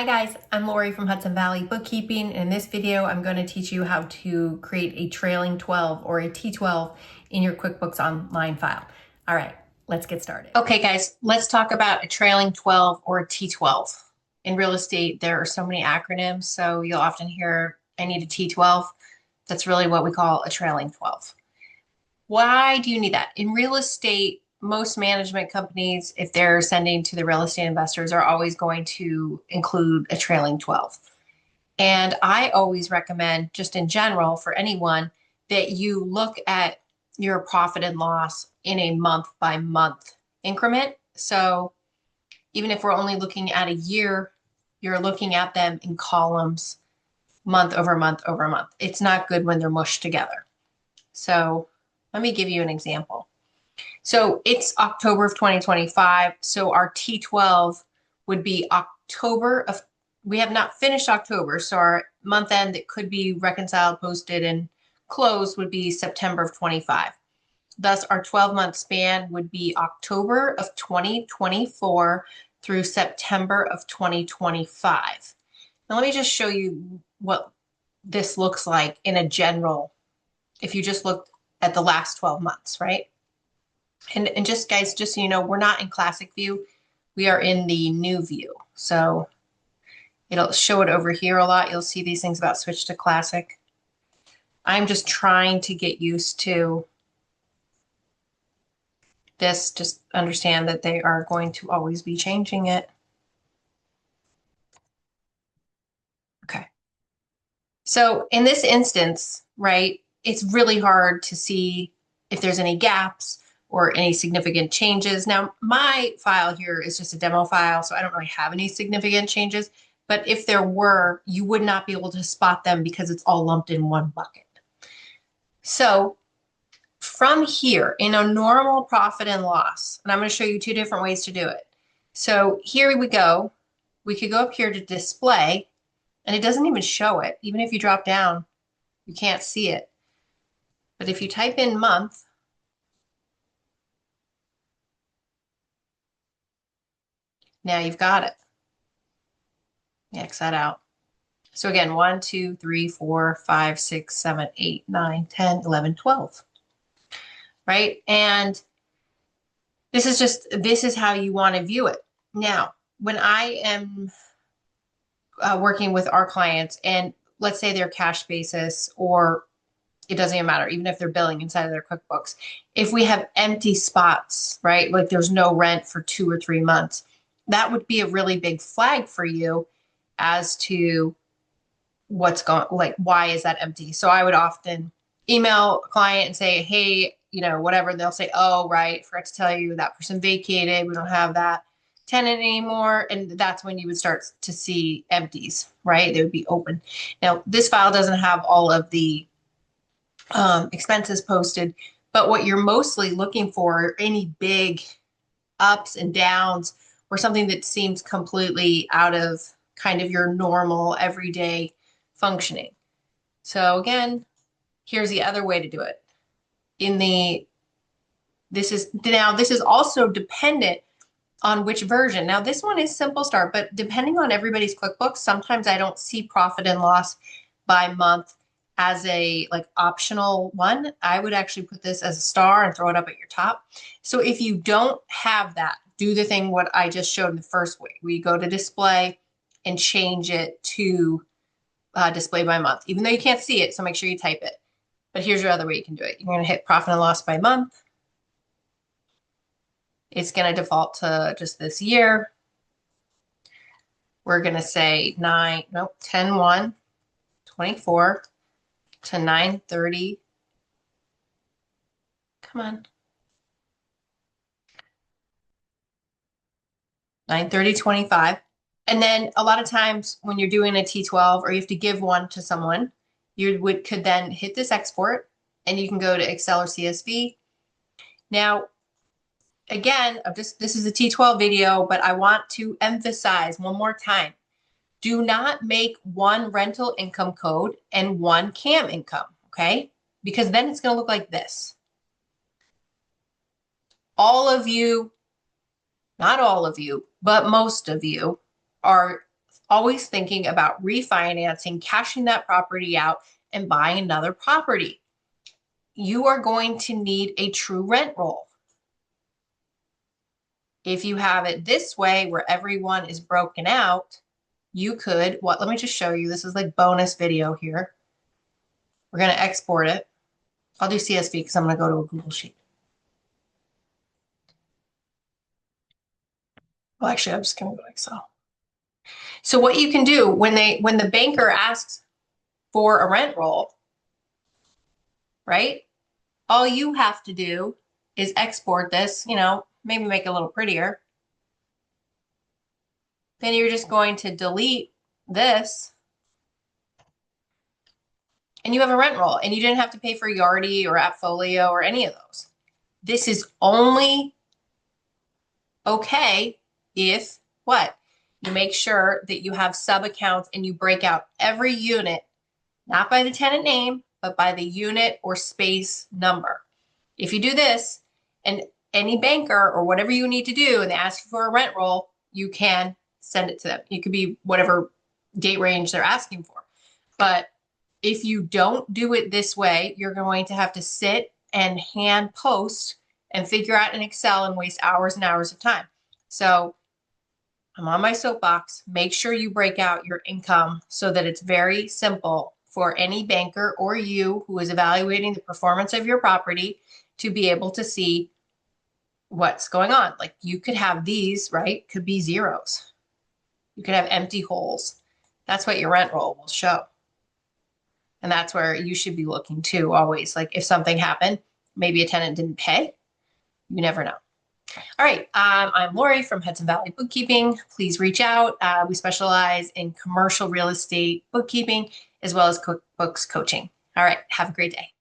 Hi guys, I'm Laurie from Hudson Valley Bookkeeping. In this video, I'm going to teach you how to create a trailing 12 or a T12 in your QuickBooks Online file. All right, let's get started. Okay guys, let's talk about a trailing 12 or a T12. In real estate, there are so many acronyms, so you'll often hear, I need a T12. That's really what we call a trailing 12. Why do you need that? In real estate, most management companies, if they're sending to the real estate investors, are always going to include a trailing 12. And I always recommend, just in general, for anyone, that you look at your profit and loss in a month by month increment. So even if we're only looking at a year, you're looking at them in columns, month over month over month. It's not good when they're mushed together. So let me give you an example. So it's October of 2025. So our T12 would be October of, we have not finished October. So our month end that could be reconciled, posted, and closed would be September of 25. Thus, our 12-month span would be October of 2024 through September of 2025. Now, let me just show you what this looks like in a general, if you just look at the last 12 months, right? And just guys, just so you know, we're not in classic view. We are in the new view. So it'll show it over here a lot. You'll see these things about switch to classic. I'm just trying to get used to this. Just understand that they are going to always be changing it. Okay. So in this instance, right, it's really hard to see if there's any gaps or any significant changes. Now, my file here is just a demo file, so I don't really have any significant changes. But if there were, you would not be able to spot them because it's all lumped in one bucket. So from here, in a normal profit and loss, and I'm going to show you two different ways to do it. So here we go. We could go up here to display, and it doesn't even show it. Even if you drop down, you can't see it. But if you type in month, now you've got it. X that out. So again, 1, 2, 3, 4, 5, 6, 7, 8, 9, 10, 11, 12. Right? And this is how you want to view it. Now, when I am working with our clients, and let's say they're cash basis, or it doesn't even matter, even if they're billing inside of their QuickBooks, if we have empty spots, right? Like there's no rent for 2 or 3 months, that would be a really big flag for you as to what's going, like, why is that empty? So I would often email a client and say, hey, whatever. And they'll say, oh, right, forgot to tell you that person vacated. We don't have that tenant anymore. And that's when you would start to see empties, right? They would be open. Now, this file doesn't have all of the expenses posted, but what you're mostly looking for are any big ups and downs or something that seems completely out of kind of your normal everyday functioning. So again, here's the other way to do it. This is also dependent on which version. Now this one is Simple Start, but depending on everybody's QuickBooks, sometimes I don't see profit and loss by month as a optional one. I would actually put this as a star and throw it up at your top. So if you don't have that, do the thing what I just showed in the first way. We go to display and change it to display by month, even though you can't see it. So make sure you type it. But here's your other way you can do it. You're going to hit profit and loss by month. It's going to default to just this year. We're going to say 10/1/24 to 9/30. Come on. 9/30/25. And then a lot of times when you're doing a T12 or you have to give one to someone, you could then hit this export and you can go to Excel or CSV. Now, again, this is a T12 video, but I want to emphasize one more time. Do not make one rental income code and one CAM income, okay? Because then it's going to look like this. All of you, not all of you, but most of you are always thinking about refinancing, cashing that property out, and buying another property. You are going to need a true rent roll. If you have it this way, where everyone is broken out, you could, let me just show you. This is like bonus video here. We're going to export it. I'll do CSV because I'm going to go to a Google Sheet. Well, actually, I'm just going to go to Excel. So what you can do when the banker asks for a rent roll, right? All you have to do is export this, maybe make it a little prettier. Then you're just going to delete this and you have a rent roll, and you didn't have to pay for Yardi or AppFolio or any of those. This is only okay if what? You make sure that you have sub accounts and you break out every unit, not by the tenant name, but by the unit or space number. If you do this, and any banker or whatever you need to do, and they ask you for a rent roll, you can send it to them. It could be whatever date range they're asking for. But if you don't do it this way, you're going to have to sit and hand post and figure out in Excel and waste hours and hours of time. So I'm on my soapbox. Make sure you break out your income so that it's very simple for any banker or you who is evaluating the performance of your property to be able to see what's going on. Like you could have these, right? Could be zeros. You could have empty holes. That's what your rent roll will show. And that's where you should be looking too, always. Like if something happened, maybe a tenant didn't pay, you never know. All right, I'm Laurie from Hudson Valley Bookkeeping. Please reach out. We specialize in commercial real estate bookkeeping as well as QuickBooks coaching. All right, have a great day.